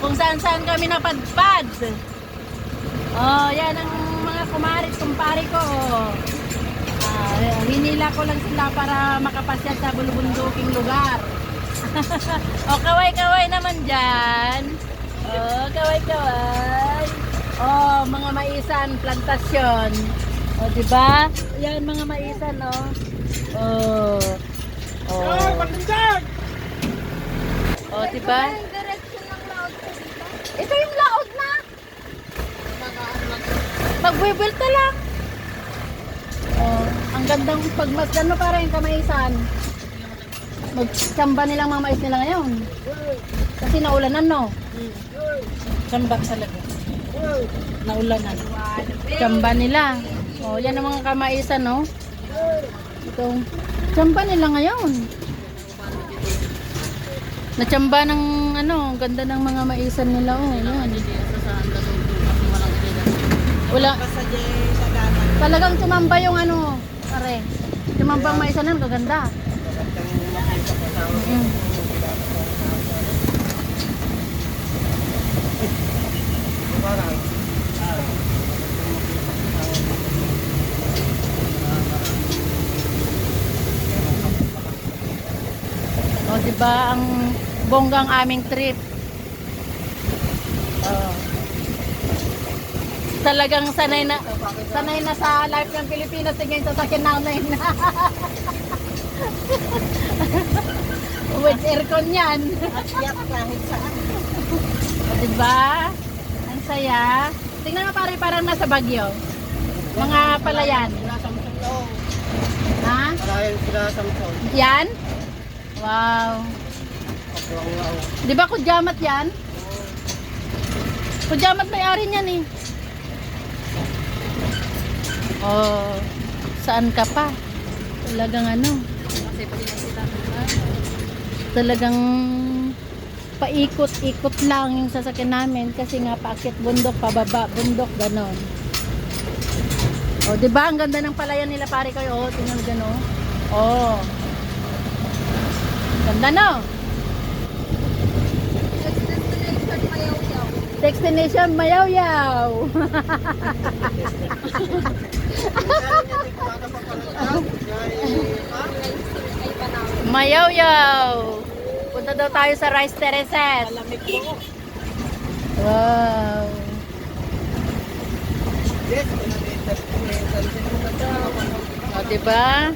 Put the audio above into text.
Kung saan-saan kami napadpad. Oh, yan ang mga kumarit, kumpari ko. Hinila ko lang sila para makapasyal sa bulubunduking lugar. O, kaway-kaway naman dyan. O, kaway-kaway. O, mga maisan, plantasyon. O, diba? Yan, mga maisan, o. O. O. O, diba? Ito yung laot na. Magbibilta lang. Oh, ang gandang pagmasdan mo para yung kamaisan. Magtsamba nilang mga mais nila ngayon. Kasi naulanan, no? Tsamba talaga. Naulanan. Tsamba nila. Oh, yan ang mga kamaisan, no? Itong tsamba nila ngayon. Natsamba ng ano, ganda ng mga maisan nila, oh. Yan. Wala. Talagang tumamba yung ano, pare. Tumambang maisan nun, kaganda. O, diba ang bonggang aming trip? Talagang sanay na sa life ng Pilipinas tingin sa sakin namin. With aircon yan. Diba? Ang saya. Tingnan mo pare, parang nasa Baguio. Mga palayan. Ha? Yan? Wow. Di ba kudyamat yan? Kudyamat may-ari niyan eh. Oh, saan ka pa? Talagang ano? Talagang paikot-ikot lang yung sasakyan namin kasi nga paakyat bundok, pababa bundok, ganon. Oh, 'di ba ang ganda ng palayan nila pare kayo? Oh, tingnan mo gano. Oh. Ganda no? Destination Mayaw-yaw. Mayaw-yaw. Punta daw tayo sa Rice Terraces. Wow. O, diba?